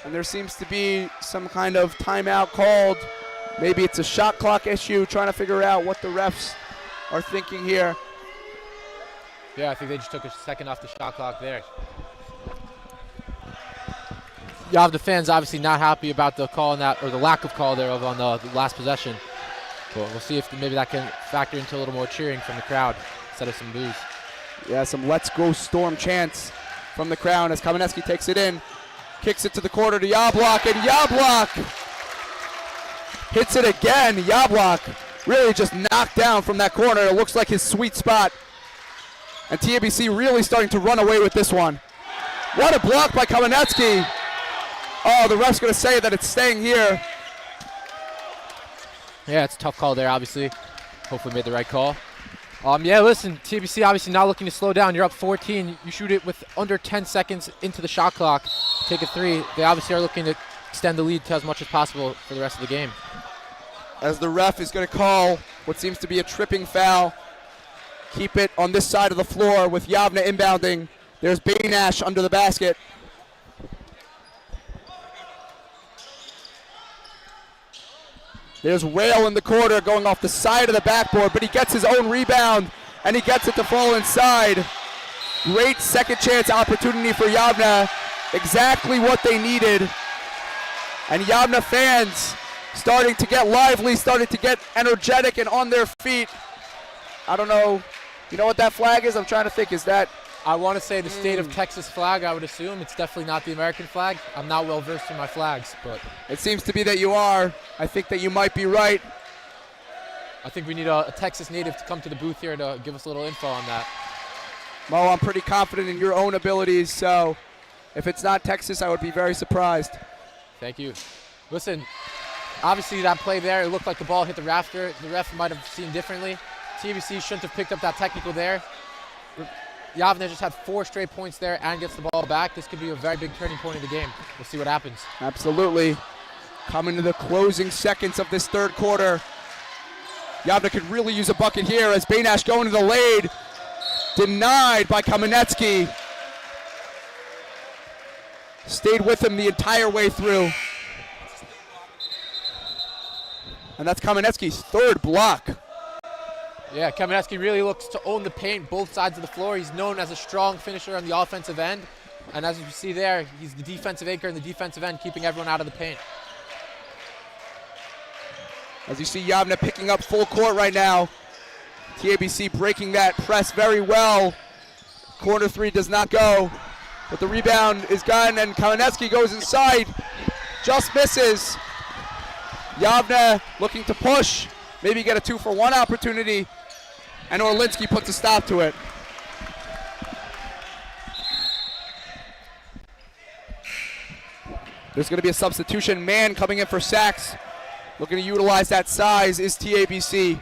And there seems to be some kind of timeout called. Maybe it's a shot clock issue, trying to figure out what the refs are thinking here. Yeah, I think they just took a second off the shot clock there. Yavneh fans obviously not happy about the call on that, or the lack of call there on the last possession. But we'll see if maybe that can factor into a little more cheering from the crowd instead of some boos. Yeah, some let's go Storm chants from the crowd as Kamenetsky takes it in. Kicks it to the corner to Yablok, and Yablok hits it again. Yablok really just knocked down from that corner. It looks like his sweet spot. And TABC really starting to run away with this one. What a block by Kamenetsky. Oh, the ref's going to say that it's staying here. Yeah, it's a tough call there, obviously. Hopefully made the right call. Yeah, listen, TABC obviously not looking to slow down. You're up 14. You shoot it with under 10 seconds into the shot clock. Take a three. They obviously are looking to extend the lead to as much as possible for the rest of the game. As the ref is going to call what seems to be a tripping foul. Keep it on this side of the floor with Yavneh inbounding. There's Baynash under the basket. There's Rail in the corner going off the side of the backboard, but he gets his own rebound, and he gets it to fall inside. Great second chance opportunity for Yavneh. Exactly what they needed. And Yavneh fans starting to get lively, starting to get energetic and on their feet. I don't know You know what that flag is? I'm trying to think. Is that? I want to say the state of Texas flag, I would assume. It's definitely not the American flag. I'm not well versed in my flags, but It seems to be that you are. I think that you might be right. I think we need a Texas native to come to the booth here to give us a little info on that. Mo, I'm pretty confident in your own abilities, so if it's not Texas, I would be very surprised. Thank you. Listen, obviously that play there, it looked like the ball hit the rafter. The ref might have seen differently. TABC shouldn't have picked up that technical there. Yavneh just had 4 straight points there and gets the ball back. This could be a very big turning point in the game. We'll see what happens. Absolutely. Coming to the closing seconds of this third quarter. Yavneh could really use a bucket here as Baynash going to the lane. Denied by Kamenetsky. Stayed with him the entire way through. And that's Kamenetsky's third block. Yeah, Kamenetsky really looks to own the paint, both sides of the floor. He's known as a strong finisher on the offensive end. And as you see there, he's the defensive anchor in the defensive end, keeping everyone out of the paint. As you see Yavneh picking up full court right now. TABC breaking that press very well. Corner 3 does not go, but the rebound is gone, and Kamenetsky goes inside, just misses. Yavneh looking to push, maybe get a 2-for-1 opportunity, and Orlinsky puts a stop to it. There's going to be a substitution. Man coming in for Sachs. Looking to utilize that size is TABC.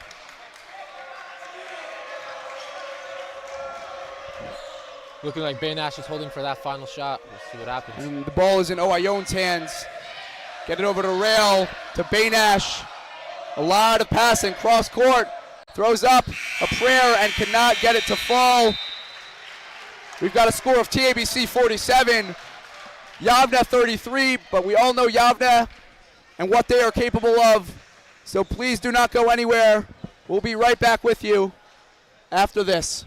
Looking like Baynash is holding for that final shot. We'll see what happens. And the ball is in Owayone's hands. Get it over to Rail, to Baynash. A lot of passing, cross court. Throws up a prayer and cannot get it to fall. We've got a score of TABC 47, Yavneh 33, but we all know Yavneh and what they are capable of. So please do not go anywhere. We'll be right back with you after this.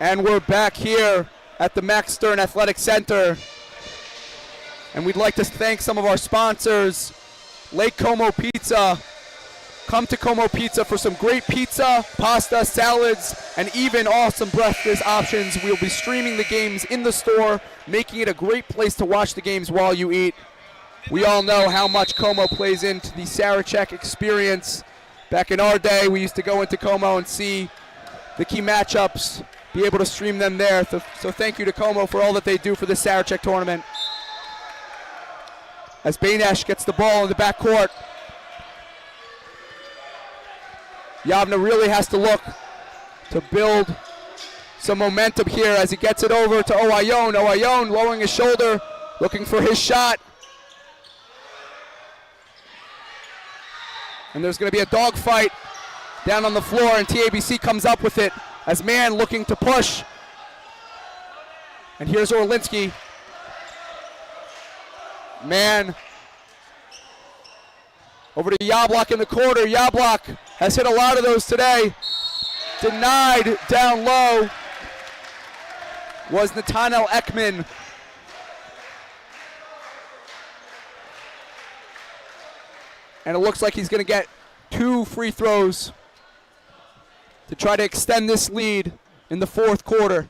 And we're back here at the Max Stern Athletic Center. And we'd like to thank some of our sponsors. Lake Como Pizza. Come to Como Pizza for some great pizza, pasta, salads, and even awesome breakfast options. We'll be streaming the games in the store, making it a great place to watch the games while you eat. We all know how much Como plays into the Sarachek experience. Back in our day, we used to go into Como and see the key matchups, be able to stream them there. So thank you to Como for all that they do for the Sarachek tournament. As Baynash gets the ball in the backcourt. Yavneh really has to look to build some momentum here as he gets it over to Owayone. Owayone lowering his shoulder, looking for his shot. And there's going to be a dogfight down on the floor, and TABC comes up with it as Man looking to push. And here's Orlinsky. Man over to Yablok in the corner. Yablok has hit a lot of those today. Denied down low was Nathaniel Ekman. And it looks like he's going to get 2 free throws to try to extend this lead in the fourth quarter.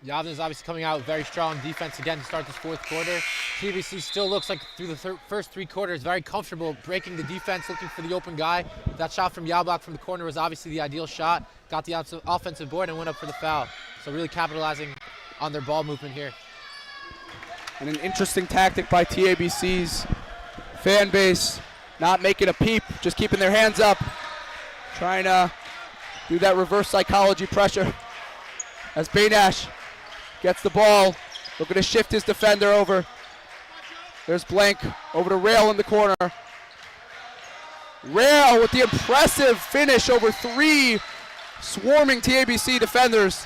Yavneh is obviously coming out with very strong defense again to start this fourth quarter. TABC still looks like through the first 3 quarters very comfortable breaking the defense, looking for the open guy. That shot from Yablok from the corner was obviously the ideal shot. Got the offensive board and went up for the foul. So really capitalizing on their ball movement here. And an interesting tactic by TABC's fan base, not making a peep, just keeping their hands up, trying to do that reverse psychology pressure as Baynash gets the ball, looking to shift his defender over. There's Blank over to Rail in the corner. Rail with the impressive finish over 3 swarming TABC defenders.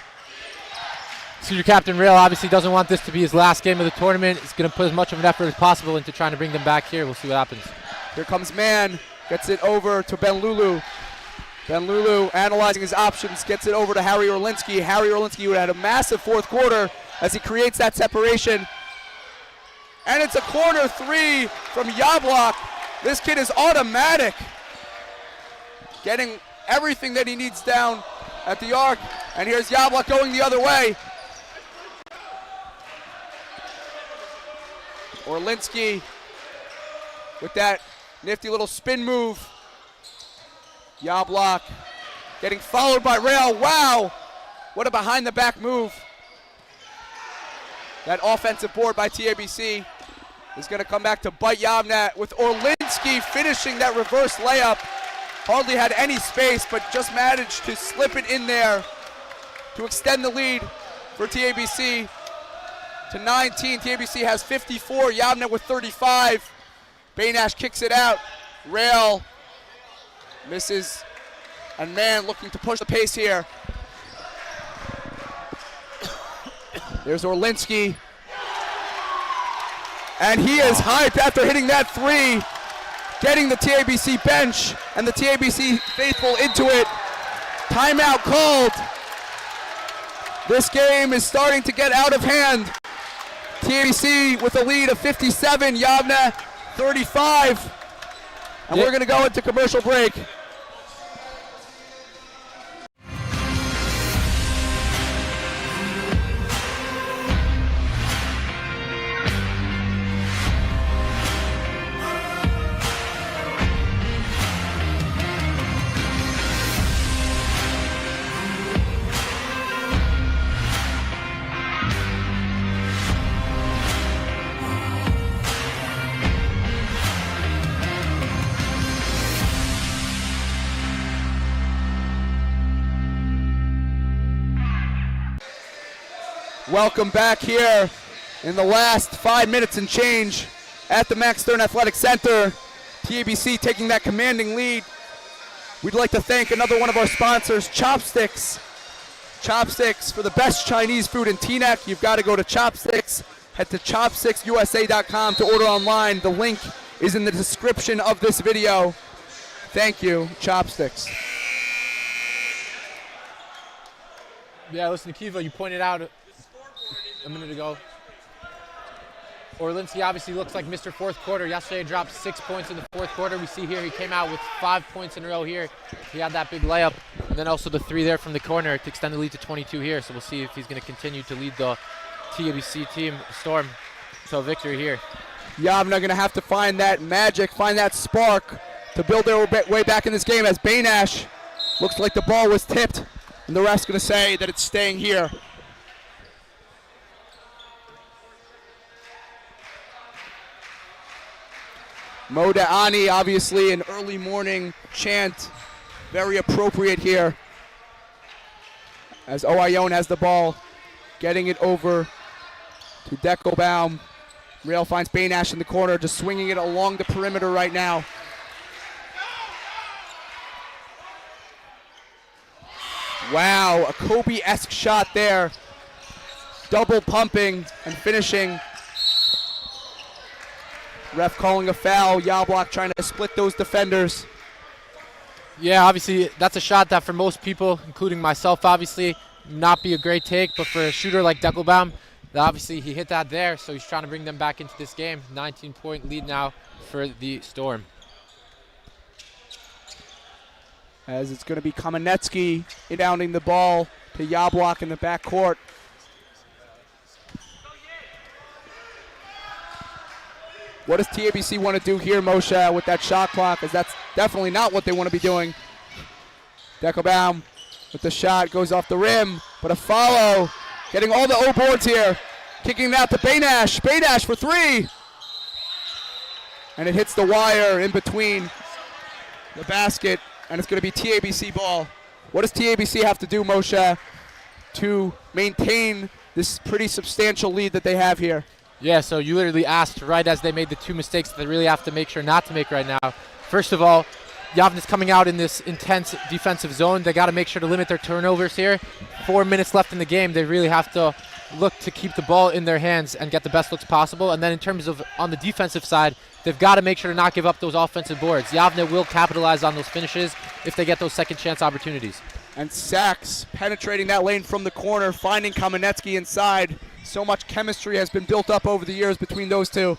Senior captain Rail obviously doesn't want this to be his last game of the tournament. He's going to put as much of an effort as possible into trying to bring them back here. We'll see what happens. Here comes Man, gets it over to Ben Lulu. Ben Lulu analyzing his options, gets it over to Harry Orlinsky. Harry Orlinsky, who had a massive fourth quarter as he creates that separation. And it's a corner 3 from Yavneh. This kid is automatic. Getting everything that he needs down at the arc. And here's Yavneh going the other way. Orlinsky with that nifty little spin move. Yavneh getting followed by Rail. Wow, what a behind the back move. That offensive board by TABC is going to come back to bite Yavneh, with Orlinsky finishing that reverse layup. Hardly had any space, but just managed to slip it in there to extend the lead for TABC to 19. TABC has 54, Yavneh with 35. Baynash kicks it out. Rail misses, and Man looking to push the pace here. There's Orlinsky. And he is hyped after hitting that 3, getting the TABC bench and the TABC faithful into it. Timeout called. This game is starting to get out of hand. TABC with a lead of 57, Yavneh 35. And we're going to go into commercial break. Welcome back here in the last 5 minutes and change at the Max Stern Athletic Center. TABC taking that commanding lead. We'd like to thank another one of our sponsors, Chopsticks. Chopsticks, for the best Chinese food in Teaneck. You've got to go to Chopsticks. Head to chopsticksusa.com to order online. The link is in the description of this video. Thank you, Chopsticks. Yeah, listen, Kiva, you pointed out a minute ago, Orlinsky obviously looks like Mr. Fourth Quarter. Yesterday dropped 6 points in the fourth quarter. We see here he came out with 5 points in a row here. He had that big layup, and then also the 3 there from the corner to extend the lead to 22 here. So we'll see if he's going to continue to lead the TABC team, Storm, to a victory here. Yavneh going to have to find that magic, find that spark to build their way back in this game, as Baynash looks like the ball was tipped, and the ref's going to say that it's staying here. Moda'ani, obviously an early morning chant, very appropriate here, as Owayon has the ball, getting it over to Deckelbaum. Rail finds Baynash in the corner, just swinging it along the perimeter right now. Wow, a Kobe-esque shot there. Double pumping and finishing. Ref calling a foul. Yavneh trying to split those defenders. Yeah, obviously that's a shot that for most people, including myself, obviously not be a great take, but for a shooter like Deckelbaum, obviously he hit that there, so he's trying to bring them back into this game. 19-point lead now for the Storm. As it's going to be Kamenetsky inbounding the ball to Yavneh in the backcourt. What does TABC want to do here, Moshe, with that shot clock? Because that's definitely not what they want to be doing. Deckelbaum with the shot, goes off the rim, but a follow. Getting all the O boards here. Kicking it out to Baynash. Baynash for 3. And it hits the wire in between the basket, and it's going to be TABC ball. What does TABC have to do, Moshe, to maintain this pretty substantial lead that they have here? Yeah, so you literally asked right as they made the 2 mistakes that they really have to make sure not to make right now. First of all, Yavneh's coming out in this intense defensive zone. They got to make sure to limit their turnovers here. 4 minutes left in the game. They really have to look to keep the ball in their hands and get the best looks possible. And then in terms of on the defensive side, they've got to make sure to not give up those offensive boards. Yavneh will capitalize on those finishes if they get those second chance opportunities. And Sachs penetrating that lane from the corner, finding Kamenetsky inside. So much chemistry has been built up over the years between those two.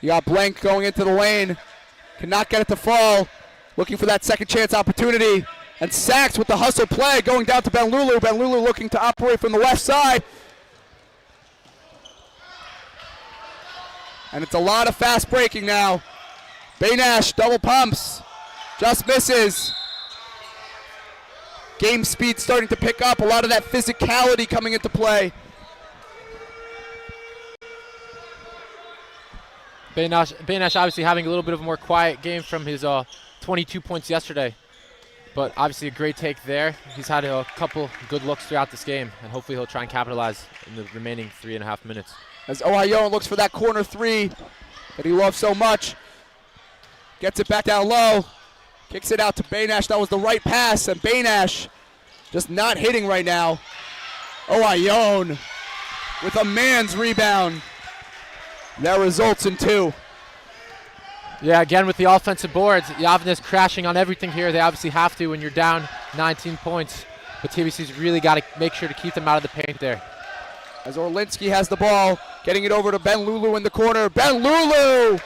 You got Blank going into the lane. Cannot get it to fall. Looking for that second chance opportunity. And Sachs with the hustle play going down to Benlulu. Benlulu looking to operate from the left side. And it's a lot of fast breaking now. Baynash double pumps. Just misses. Game speed starting to pick up. A lot of that physicality coming into play. Baynash obviously having a little bit of a more quiet game from his 22 points yesterday. But obviously a great take there. He's had a couple good looks throughout this game, and hopefully he'll try and capitalize in the remaining 3.5 minutes. As Ohayon looks for that corner three that he loves so much. Gets it back down low. Kicks it out to Baynash. That was the right pass, and Baynash just not hitting right now. Ohayon with a man's rebound. That results in 2. Yeah, again with the offensive boards, Yavneh's crashing on everything here. They obviously have to when you're down 19 points. But TABC's really got to make sure to keep them out of the paint there. As Orlinsky has the ball, getting it over to Benlulu in the corner. Benlulu!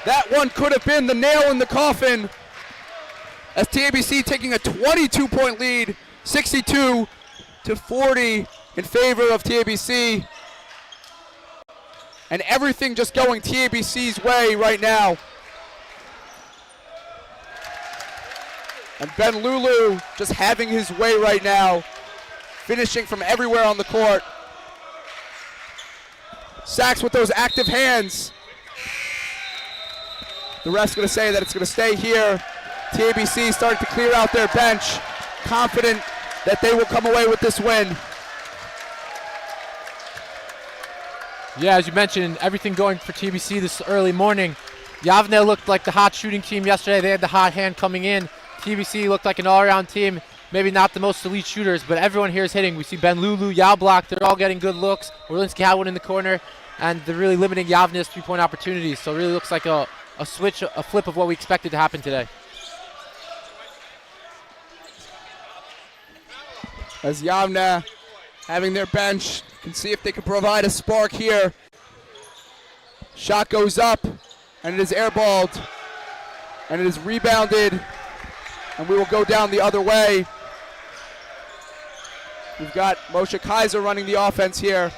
That one could have been the nail in the coffin. As TABC taking a 22-point lead, 62-40 in favor of TABC. And everything just going TABC's way right now. And Benlulu just having his way right now, finishing from everywhere on the court. Sachs with those active hands. The ref's going to say that it's going to stay here. TABC starting to clear out their bench, confident that they will come away with this win. Yeah, as you mentioned, everything going for TABC this early morning. Yavneh looked like the hot shooting team yesterday. They had the hot hand coming in. TABC looked like an all-around team. Maybe not the most elite shooters, but everyone here is hitting. We see Benlulu, Yavblak, they're all getting good looks. Orlinsky had one in the corner, and they're really limiting Yavneh's three-point opportunities. So it really looks like a switch, a flip of what we expected to happen today. As Yavneh having their bench, can see if they can provide a spark here. Shot goes up, and it is airballed, and it is rebounded, and we will go down the other way. We've got Moshe Kaiser running the offense here.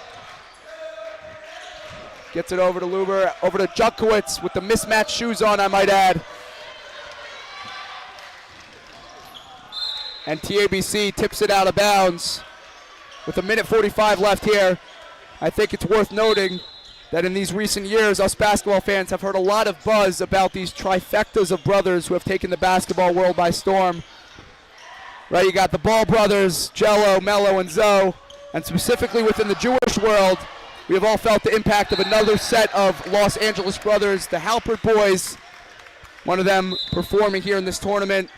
Gets it over to Luber, over to Junkowitz with the mismatched shoes on, I might add. And TABC tips it out of bounds with 1:45 left here. I think it's worth noting that in these recent years, us basketball fans have heard a lot of buzz about these trifectas of brothers who have taken the basketball world by storm. Right, you got the Ball brothers, Jello, Mello, and Zoe, and specifically within the Jewish world, we have all felt the impact of another set of Los Angeles brothers, the Halpert boys, one of them performing here in this tournament.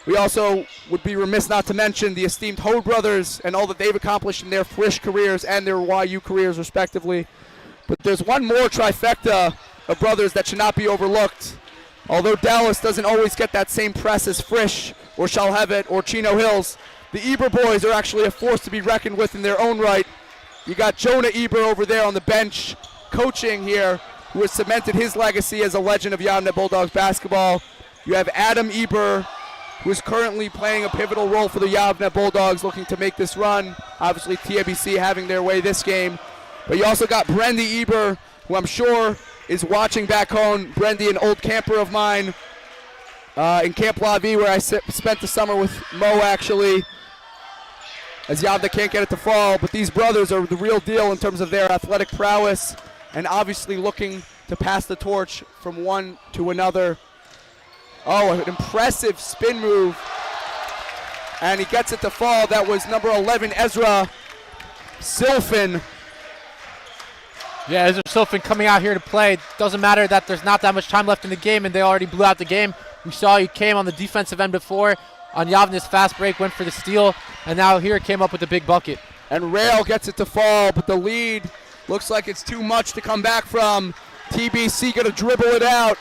We also would be remiss not to mention the esteemed Hode brothers and all that they've accomplished in their Frisch careers and their YU careers respectively. But there's one more trifecta of brothers that should not be overlooked. Although Dallas doesn't always get that same press as Frisch or Shalhevet or Chino Hills, the Eber boys are actually a force to be reckoned with in their own right. You got Jonah Eber over there on the bench coaching here, who has cemented his legacy as a legend of Yavneh Bulldogs basketball. You have Adam Eber, who is currently playing a pivotal role for the Yavneh Bulldogs, looking to make this run. Obviously, TABC having their way this game. But you also got Brendy Eber, who I'm sure is watching back home. Brendy, an old camper of mine in Camp La Vie, where I spent the summer with Mo, actually. As Yavneh can't get it to fall, but these brothers are the real deal in terms of their athletic prowess and obviously looking to pass the torch from one to another. Oh, an impressive spin move. And he gets it to fall. That was number 11, Ezra Silfen. Yeah, Sofin coming out here to play. Doesn't matter that there's not that much time left in the game and they already blew out the game. We saw he came on the defensive end before. On Yavneh's fast break, went for the steal, and now here came up with a big bucket. And Rail gets it to fall, but the lead looks like it's too much to come back from. TBC gonna dribble it out.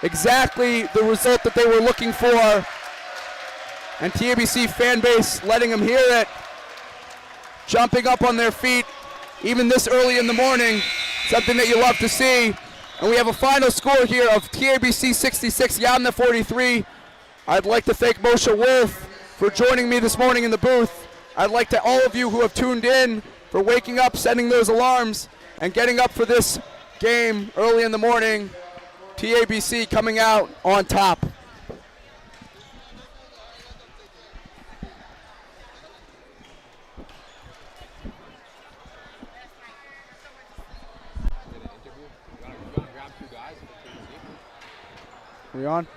Exactly the result that they were looking for. And TABC fan base letting them hear it. Jumping up on their feet, even this early in the morning. Something that you love to see. And we have a final score here of TABC 66, Yavneh 43. I'd like to thank Moshe Wolf for joining me this morning in the booth. I'd like to all of you who have tuned in for waking up, setting those alarms, and getting up for this game early in the morning. TABC coming out on top. Are we on?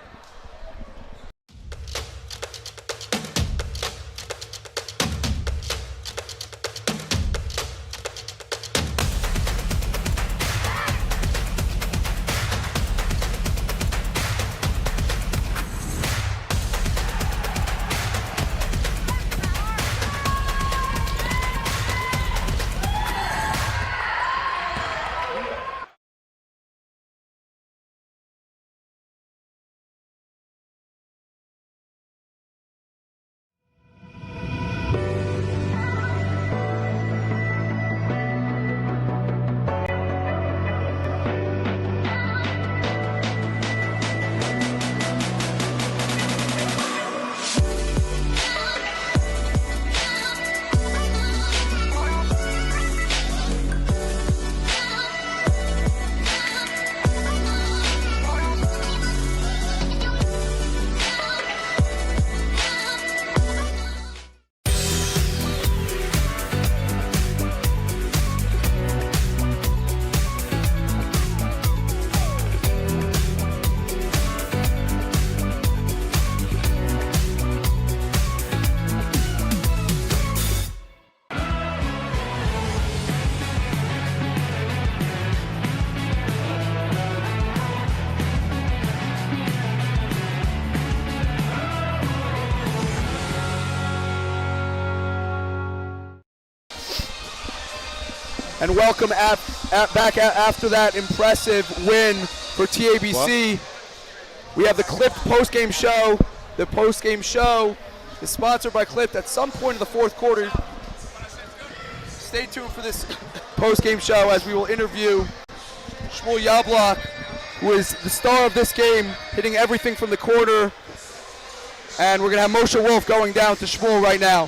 And welcome back after that impressive win for TABC. We have the Clipped post-game show. The post-game show is sponsored by Clipped at some point in the fourth quarter. Stay tuned for this post-game show as we will interview Shmuel Yablok, who is the star of this game, hitting everything from the corner. And we're going to have Moshe Wolf going down to Shmuel right now.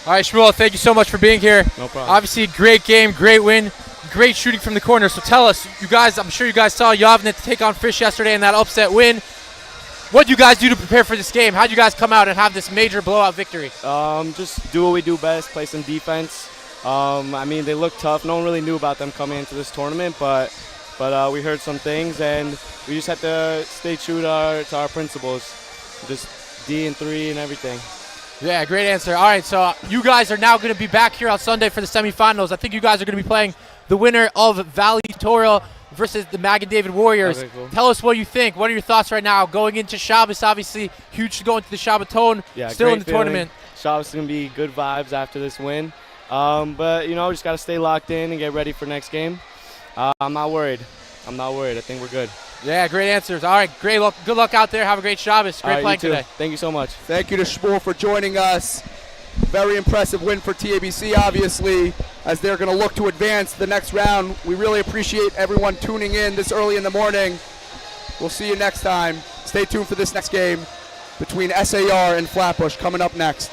All right, Shmuel, thank you so much for being here. No problem. Obviously, great game, great win, great shooting from the corner. So tell us, you guys, I'm sure you guys saw Yavneh take on Fish yesterday in that upset win. What did you guys do to prepare for this game? How did you guys come out and have this major blowout victory? Just do what we do best, play some defense. I mean, they look tough. No one really knew about them coming into this tournament, but we heard some things, and we just had to stay true to our principles. Just D and 3 and everything. Yeah, great answer. All right, so you guys are now going to be back here on Sunday for the semifinals. I think you guys are going to be playing the winner of Valley Toro versus the Mag and David Warriors. Okay, cool. Tell us what you think. What are your thoughts right now? Going into Shabbos, obviously, huge to go into the Shabbaton, Yeah, still in the feeling. tournament. Shabbos is going to be good vibes after this win. But, you know, just got to stay locked in and get ready for next game. I'm not worried. I think we're good. Yeah, great answers. All right, great luck. Good luck out there. Have a great Shabbos. Great playing today. Thank you so much. Thank you to Shmuel for joining us. Very impressive win for TABC, obviously, as they're going to look to advance the next round. We really appreciate everyone tuning in this early in the morning. We'll see you next time. Stay tuned for this next game between SAR and Flatbush coming up next.